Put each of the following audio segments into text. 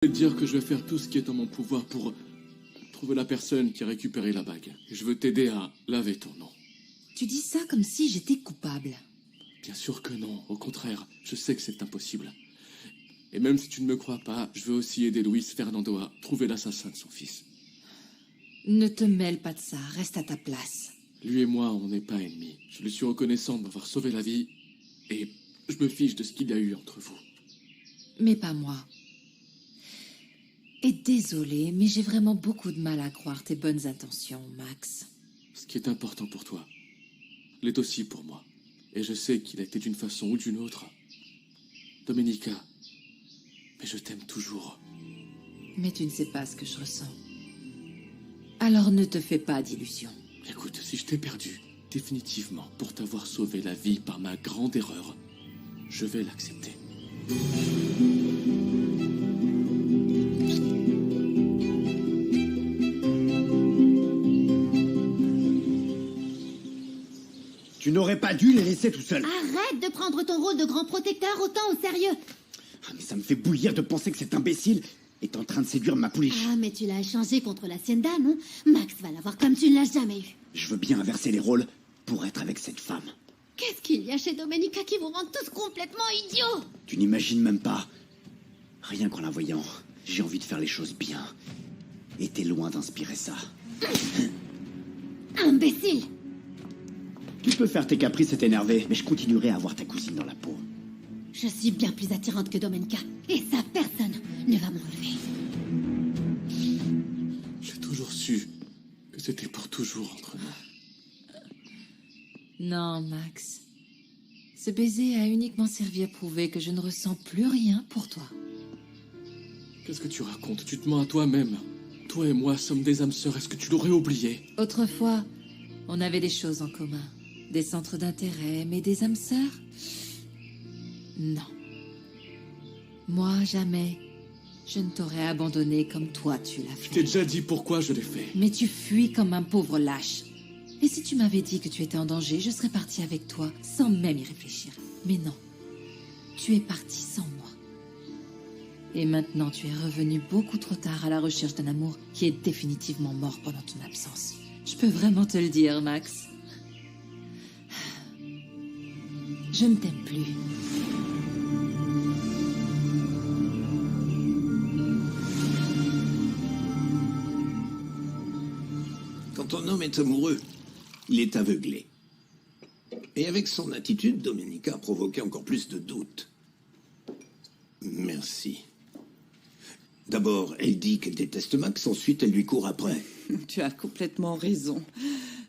Je vais te dire que je vais faire tout ce qui est en mon pouvoir pour trouver la personne qui a récupéré la bague. Je veux t'aider à laver ton nom. Tu dis ça comme si j'étais coupable. Bien sûr que non, au contraire, je sais que c'est impossible. Et même si tu ne me crois pas, je veux aussi aider Luis Fernando à trouver l'assassin de son fils. Ne te mêle pas de ça, reste à ta place. Lui et moi, on n'est pas ennemis. Je lui suis reconnaissant de m'avoir sauvé la vie, et je me fiche de ce qu'il y a eu entre vous. Mais pas moi. Et désolé, mais j'ai vraiment beaucoup de mal à croire tes bonnes intentions, Max. Ce qui est important pour toi l'est aussi pour moi. Et je sais qu'il a été d'une façon ou d'une autre. Domenica, mais je t'aime toujours. Mais tu ne sais pas ce que je ressens. Alors ne te fais pas d'illusions. Écoute, si je t'ai perdu, définitivement, pour t'avoir sauvé la vie par ma grande erreur, je vais l'accepter. Tu n'aurais pas dû les laisser tout seuls. Arrête de prendre ton rôle de grand protecteur autant au sérieux. Ah, mais ça me fait bouillir de penser que cet imbécile est en train de séduire ma pouliche. Ah, mais tu l'as échangé contre la Hacienda, non? Max va l'avoir comme tu ne l'as jamais eu. Je veux bien inverser les rôles pour être avec cette femme. Qu'est-ce qu'il y a chez Domenica qui vous rend tous complètement idiots? Tu n'imagines même pas. Rien qu'en la voyant, j'ai envie de faire les choses bien. Et t'es loin d'inspirer ça. Imbécile! Tu peux faire tes caprices et t'énerver, mais je continuerai à avoir ta cousine dans la peau. Je suis bien plus attirante que Domenica. Et ça, personne ne va m'enlever. J'ai toujours su que c'était pour toujours entre nous. Non, Max. Ce baiser a uniquement servi à prouver que je ne ressens plus rien pour toi. Qu'est-ce que tu racontes? Tu te mens à toi-même. Toi et moi sommes des âmes sœurs. Est-ce que tu l'aurais oublié? Autrefois, on avait des choses en commun. Des centres d'intérêt, mais des âmes sœurs? Non. Moi, jamais. Je ne t'aurais abandonné comme toi tu l'as Je fait. t'ai déjà dit pourquoi je l'ai fait. Mais tu fuis comme un pauvre lâche. Et si tu m'avais dit que tu étais en danger, je serais partie avec toi, sans même y réfléchir. Mais non. Tu es parti sans moi. Et maintenant, tu es revenu beaucoup trop tard à la recherche d'un amour qui est définitivement mort pendant ton absence. Je peux vraiment te le dire, Max. Je ne t'aime plus. Quand un homme est amoureux, il est aveuglé. Et avec son attitude, Domenica a provoqué encore plus de doutes. Merci. D'abord, elle dit qu'elle déteste Max, ensuite elle lui court après. Tu as complètement raison.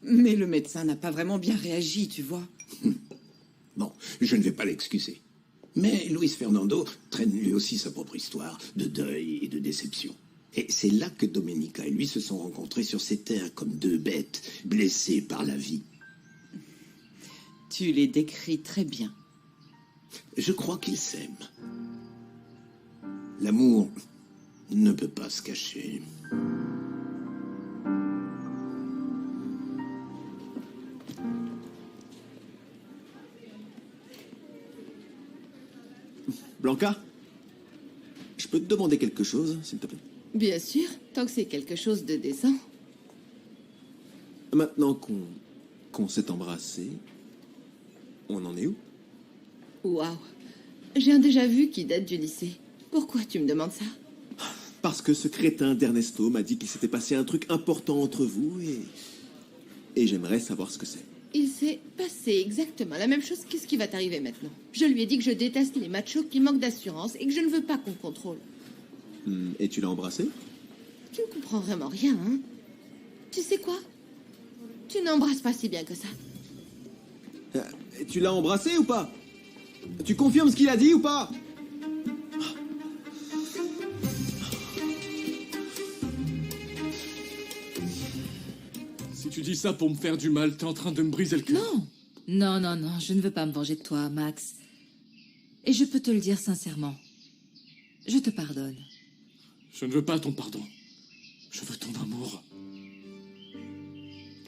Mais le médecin n'a pas vraiment bien réagi, tu vois. Bon, je ne vais pas l'excuser. Mais Luis Fernando traîne lui aussi sa propre histoire de deuil et de déception. Et c'est là que Domenica et lui se sont rencontrés sur ces terres comme deux bêtes blessées par la vie. Tu les décris très bien. Je crois qu'ils s'aiment. L'amour ne peut pas se cacher. Blanca, je peux te demander quelque chose, s'il te plaît? Bien sûr, tant que c'est quelque chose de décent. Maintenant qu'on s'est embrassé, on en est où? Waouh. J'ai un déjà-vu qui date du lycée. Pourquoi tu me demandes ça? Parce que ce crétin d'Ernesto m'a dit qu'il s'était passé un truc important entre vous et j'aimerais savoir ce que c'est. Il s'est passé exactement la même chose qu'est-ce qui va t'arriver maintenant. Je lui ai dit que je déteste les machos qui manquent d'assurance et que je ne veux pas qu'on contrôle. Et tu l'as embrassé? Tu ne comprends vraiment rien, hein? Tu sais quoi? Tu n'embrasses pas si bien que ça. Tu l'as embrassé ou pas? Tu confirmes ce qu'il a dit ou pas? Si tu dis ça pour me faire du mal, t'es en train de me briser le cœur. Non. Non, non, non, je ne veux pas me venger de toi, Max. Et je peux te le dire sincèrement. Je te pardonne. Je ne veux pas ton pardon. Je veux ton amour.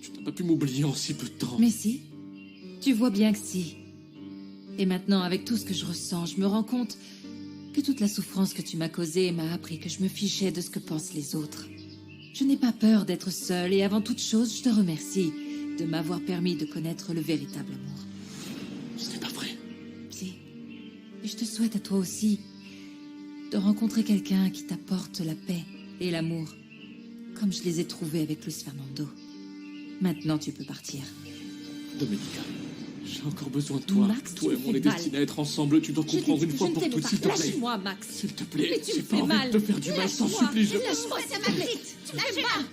Tu n'as pas pu m'oublier en si peu de temps. Mais si. Tu vois bien que si. Et maintenant, avec tout ce que je ressens, je me rends compte que toute la souffrance que tu m'as causée m'a appris que je me fichais de ce que pensent les autres. Je n'ai pas peur d'être seule et avant toute chose, je te remercie de m'avoir permis de connaître le véritable amour. Ce n'est pas vrai. Si. Et je te souhaite à toi aussi de rencontrer quelqu'un qui t'apporte la paix et l'amour, comme je les ai trouvés avec Luis Fernando. Maintenant, tu peux partir. Domenica, j'ai encore besoin de toi. Max, Toi tu et me moi, on est fais mal. destinés à être ensemble. Tu dois comprendre une fois pour toutes, s'il te plaît. Lâche-moi, Max. S'il te plaît, Mais tu j'ai me pas fais envie mal. de te faire du mal, je t'en Lâche-moi. supplie. Lâche-moi, ça m'agrippe. Tu me fais mal.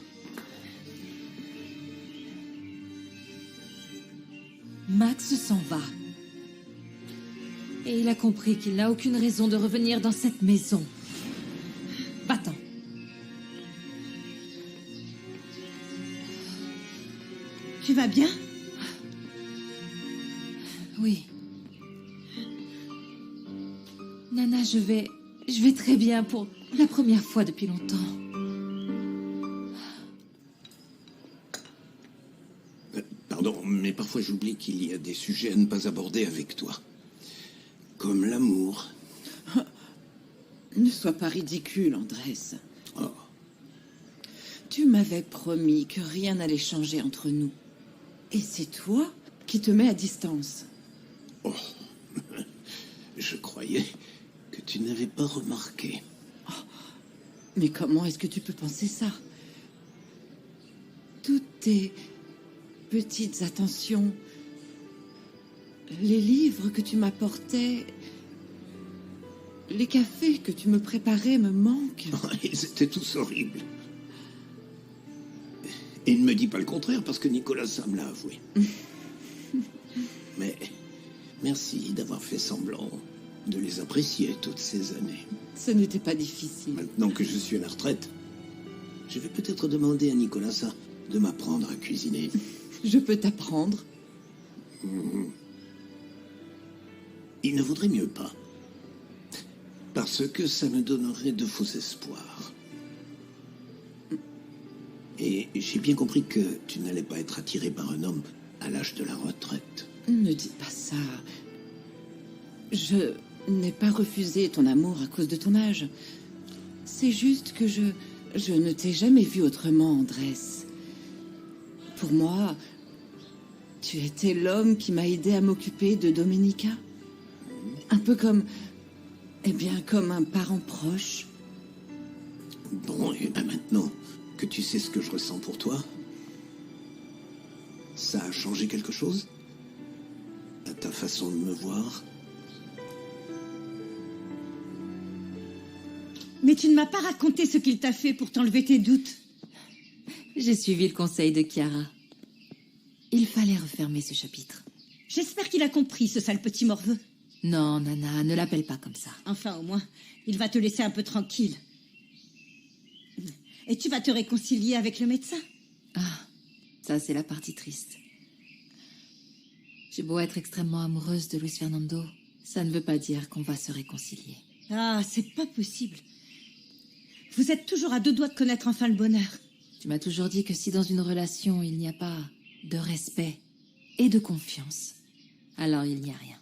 Max s'en va. Et il a compris qu'il n'a aucune raison de revenir dans cette maison. Va-t'en. Tu vas bien? Oui. Nana, je vais très bien pour la première fois depuis longtemps. Pardon, mais parfois j'oublie qu'il y a des sujets à ne pas aborder avec toi. Comme l'amour. Ne sois pas ridicule, Andrés. Oh, Tu m'avais promis que rien n'allait changer entre nous. Et c'est toi qui te mets à distance. oh. Je croyais que tu n'avais pas remarqué. Mais comment est-ce que tu peux penser ça? Toutes tes petites attentions, les livres que tu m'apportais, les cafés que tu me préparais me manquent. Ils étaient tous horribles. Et ne me dis pas le contraire, parce que Nicolas me l'a avoué. Mais merci d'avoir fait semblant de les apprécier toutes ces années. Ce n'était pas difficile. Maintenant que je suis à la retraite, je vais peut-être demander à Nicolas de m'apprendre à cuisiner. Je peux t'apprendre. Il ne vaudrait mieux pas. Parce que ça me donnerait de faux espoirs. Et j'ai bien compris que tu n'allais pas être attiré par un homme à l'âge de la retraite. Ne dis pas ça. Je n'ai pas refusé ton amour à cause de ton âge. C'est juste que je ne t'ai jamais vu autrement, Andrés. Pour moi, tu étais l'homme qui m'a aidé à m'occuper de Domenica. Un peu comme... Eh bien, comme un parent proche. Bon, et ben maintenant que tu sais ce que je ressens pour toi, ça a changé quelque chose à ta façon de me voir? Mais tu ne m'as pas raconté ce qu'il t'a fait pour t'enlever tes doutes. J'ai suivi le conseil de Chiara. Il fallait refermer ce chapitre. J'espère qu'il a compris, ce sale petit morveux. Non, Nana, ne l'appelle pas comme ça. Enfin, au moins, il va te laisser un peu tranquille. Et tu vas te réconcilier avec le médecin. Ah, ça c'est la partie triste. J'ai beau être extrêmement amoureuse de Luis Fernando, ça ne veut pas dire qu'on va se réconcilier. Ah, c'est pas possible. Vous êtes toujours à deux doigts de connaître enfin le bonheur. Tu m'as toujours dit que si dans une relation il n'y a pas de respect et de confiance, alors il n'y a rien.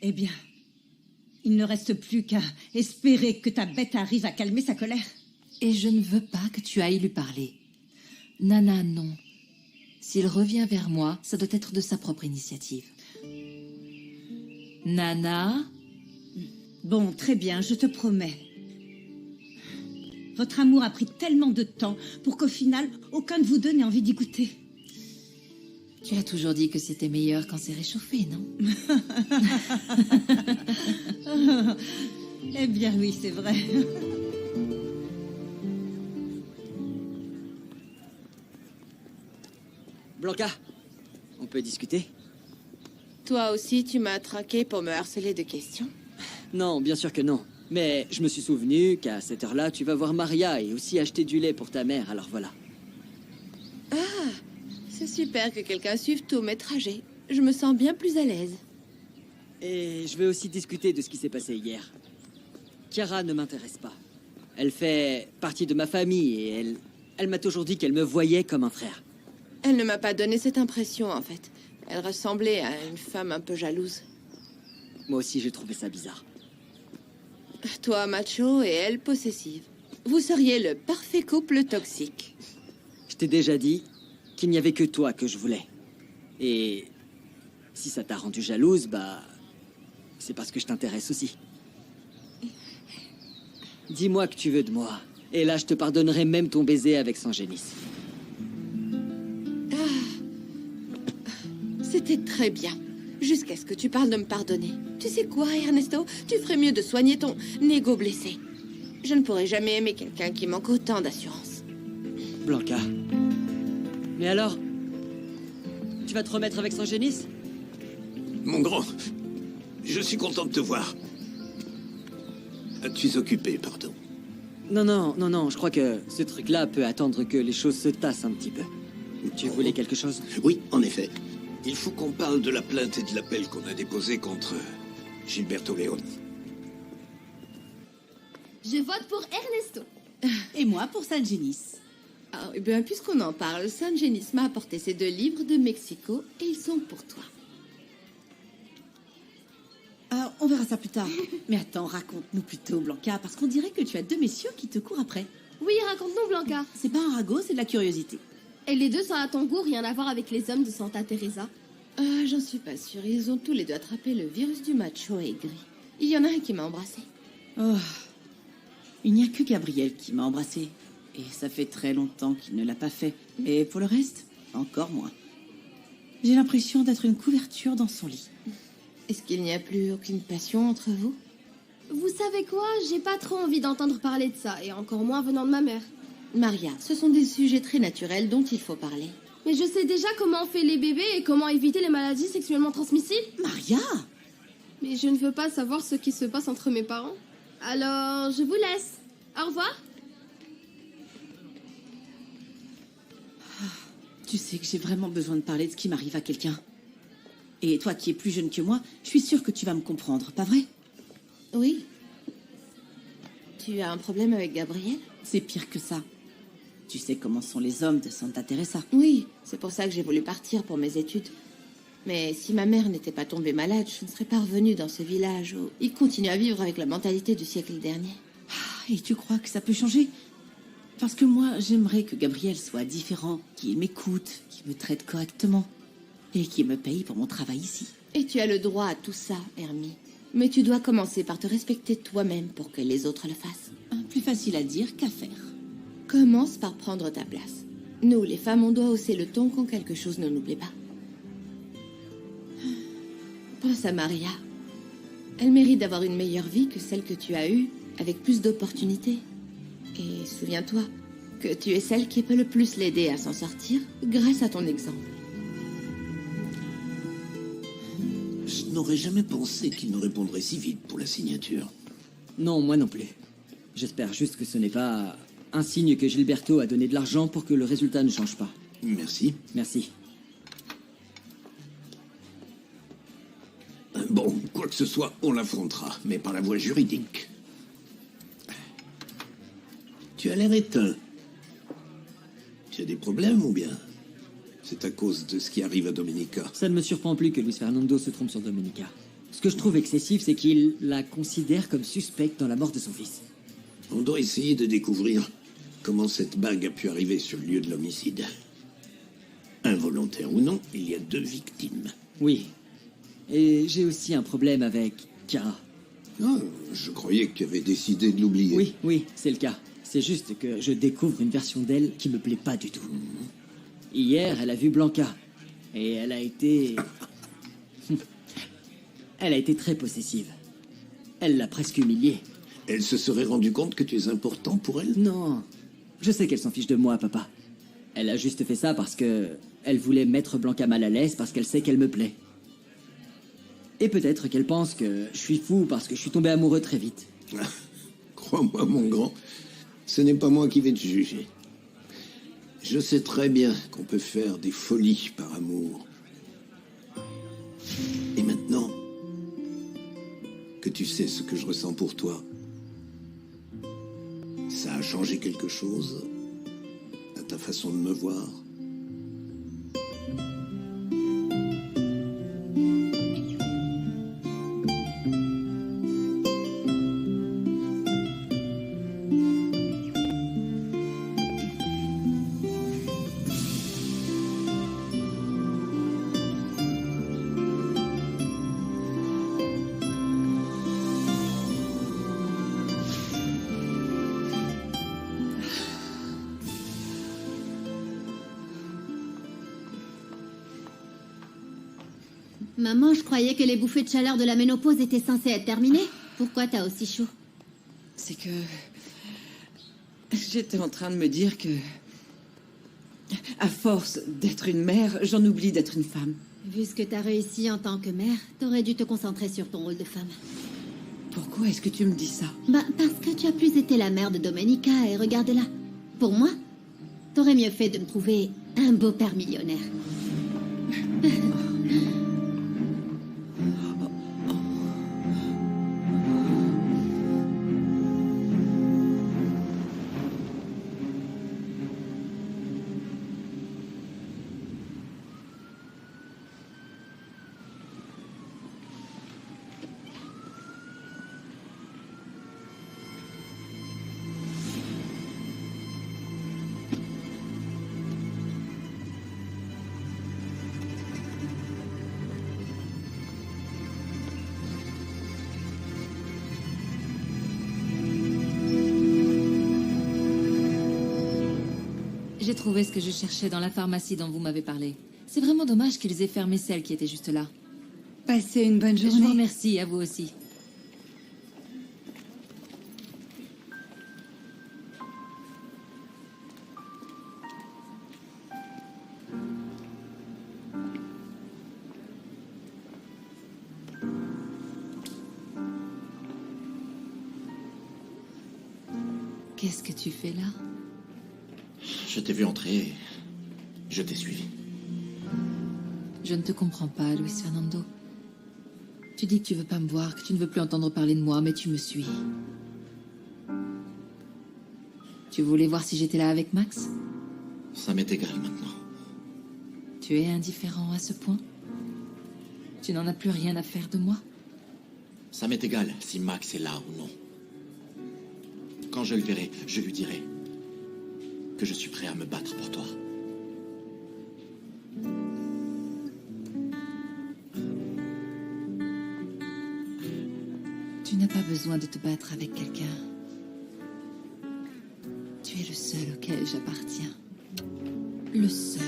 Eh bien, il ne reste plus qu'à espérer que ta bête arrive à calmer sa colère. Et je ne veux pas que tu ailles lui parler. Nana, non. S'il revient vers moi, ça doit être de sa propre initiative. Nana? Bon, très bien, je te promets. Votre amour a pris tellement de temps pour qu'au final, aucun de vous deux n'ait envie d'y goûter. Tu as toujours dit que c'était meilleur quand c'est réchauffé, non? Eh bien oui, c'est vrai. Blanca, on peut discuter? Toi aussi, tu m'as traqué pour me harceler de questions. Non, bien sûr que non. Mais je me suis souvenu qu'à cette heure-là, tu vas voir Maria et aussi acheter du lait pour ta mère, alors voilà. Ah, c'est super que quelqu'un suive tous mes trajets. Je me sens bien plus à l'aise. Et je vais aussi discuter de ce qui s'est passé hier. Chiara ne m'intéresse pas. Elle fait partie de ma famille et elle m'a toujours dit qu'elle me voyait comme un frère. Elle ne m'a pas donné cette impression, en fait. Elle ressemblait à une femme un peu jalouse. Moi aussi, j'ai trouvé ça bizarre. Toi macho et elle possessive. Vous seriez le parfait couple toxique. Je t'ai déjà dit qu'il n'y avait que toi que je voulais. Et si ça t'a rendu jalouse, bah... c'est parce que je t'intéresse aussi. Dis-moi que tu veux de moi. Et là, je te pardonnerai même ton baiser avec Sangenis. C'était très bien. Jusqu'à ce que tu parles de me pardonner. Tu sais quoi, Ernesto? Tu ferais mieux de soigner ton ego blessé. Je ne pourrai jamais aimer quelqu'un qui manque autant d'assurance. Blanca. Mais alors? Tu vas te remettre avec Sangenis? Mon grand, je suis content de te voir. Tu es occupé, pardon. Non, je crois que ce truc-là peut attendre que les choses se tassent un petit peu. Tu voulais quelque chose? Oui, en effet. Il faut qu'on parle de la plainte et de l'appel qu'on a déposé contre Gilberto Leone. Je vote pour Ernesto. Et moi pour Sangenis. Ah, eh bien, puisqu'on en parle, Sangenis m'a apporté ces 2 livres de Mexico et ils sont pour toi. On verra ça plus tard. Mais attends, raconte-nous plutôt, Blanca, parce qu'on dirait que tu as 2 messieurs qui te courent après. Oui, raconte-nous, Blanca. C'est pas un ragot, c'est de la curiosité. Et les 2 sont à ton goût, rien à voir avec les hommes de Santa Teresa. J'en suis pas sûre. Ils ont tous les 2 attrapé le virus du macho aigri. Il y en a un qui m'a embrassé. Oh. Il n'y a que Gabriel qui m'a embrassée. Et ça fait très longtemps qu'il ne l'a pas fait. Et pour le reste, encore moins. J'ai l'impression d'être une couverture dans son lit. Est-ce qu'il n'y a plus aucune passion entre vous? Vous savez quoi? J'ai pas trop envie d'entendre parler de ça, et encore moins venant de ma mère. Maria, ce sont des sujets très naturels dont il faut parler. Mais je sais déjà comment on fait les bébés et comment éviter les maladies sexuellement transmissibles. Maria! Mais je ne veux pas savoir ce qui se passe entre mes parents. Alors, je vous laisse. Au revoir. Tu sais que j'ai vraiment besoin de parler de ce qui m'arrive à quelqu'un. Et toi qui es plus jeune que moi, je suis sûre que tu vas me comprendre, pas vrai? Oui. Tu as un problème avec Gabriel? C'est pire que ça. Tu sais comment sont les hommes de Santa Teresa. Oui, c'est pour ça que j'ai voulu partir pour mes études. Mais si ma mère n'était pas tombée malade, je ne serais pas revenue dans ce village où ils continuent à vivre avec la mentalité du siècle dernier. Et tu crois que ça peut changer? Parce que moi, j'aimerais que Gabriel soit différent, qu'il m'écoute, qu'il me traite correctement et qu'il me paye pour mon travail ici. Et tu as le droit à tout ça, Hermie. Mais tu dois commencer par te respecter toi-même pour que les autres le fassent. Plus facile à dire qu'à faire. Commence par prendre ta place. Nous, les femmes, on doit hausser le ton quand quelque chose ne nous plaît pas. Pense à Maria. Elle mérite d'avoir une meilleure vie que celle que tu as eue, avec plus d'opportunités. Et souviens-toi que tu es celle qui peut le plus l'aider à s'en sortir grâce à ton exemple. Je n'aurais jamais pensé qu'il me répondrait si vite pour la signature. Non, moi non plus. J'espère juste que ce n'est pas un signe que Gilberto a donné de l'argent pour que le résultat ne change pas. Merci. Merci. Bon, quoi que ce soit, on l'affrontera, mais par la voie juridique. Tu as l'air éteint. Tu as des problèmes ou bien c'est à cause de ce qui arrive à Domenica? Ça ne me surprend plus que Luis Fernando se trompe sur Domenica. Ce que je trouve excessif, c'est qu'il la considère comme suspecte dans la mort de son fils. On doit essayer de découvrir comment cette bague a pu arriver sur le lieu de l'homicide. Involontaire ou non, il y a 2 victimes. Oui. Et j'ai aussi un problème avec Kara. Ah, je croyais que tu avais décidé de l'oublier. Oui, c'est le cas. C'est juste que je découvre une version d'elle qui me plaît pas du tout. Hier, elle a vu Blanca. Et elle a été... elle a été très possessive. Elle l'a presque humiliée. Elle se serait rendue compte que tu es important pour elle? Non. Je sais qu'elle s'en fiche de moi, papa. Elle a juste fait ça parce que... elle voulait mettre Blanca mal à l'aise parce qu'elle sait qu'elle me plaît. Et peut-être qu'elle pense que je suis fou parce que je suis tombé amoureux très vite. Crois-moi, mon grand, ce n'est pas moi qui vais te juger. Je sais très bien qu'on peut faire des folies par amour. Et maintenant que tu sais ce que je ressens pour toi, ça a changé quelque chose à ta façon de me voir? Maman, je croyais que les bouffées de chaleur de la ménopause étaient censées être terminées. Pourquoi t'as aussi chaud? C'est que... J'étais en train de me dire que... À force d'être une mère, j'en oublie d'être une femme. Vu ce que t'as réussi en tant que mère, t'aurais dû te concentrer sur ton rôle de femme. Pourquoi est-ce que tu me dis ça? Bah, parce que tu as plus été la mère de Domenica et regarde-la. Pour moi, t'aurais mieux fait de me trouver un beau-père millionnaire. J'ai trouvé ce que je cherchais dans la pharmacie dont vous m'avez parlé. C'est vraiment dommage qu'ils aient fermé celle qui était juste là. Passez une bonne Je journée. vous remercie, à vous aussi. Qu'est-ce que tu fais là? Je t'ai vu entrer. Je t'ai suivi. Je ne te comprends pas, Luis Fernando. Tu dis que tu veux pas me voir, que tu ne veux plus entendre parler de moi, mais tu me suis. Tu voulais voir si j'étais là avec Max? Ça m'est égal maintenant. Tu es indifférent à ce point? Tu n'en as plus rien à faire de moi? Ça m'est égal si Max est là ou non. Quand je le verrai, je lui dirai que je suis prêt à me battre pour toi. Tu n'as pas besoin de te battre avec quelqu'un. Tu es le seul auquel j'appartiens. Le seul.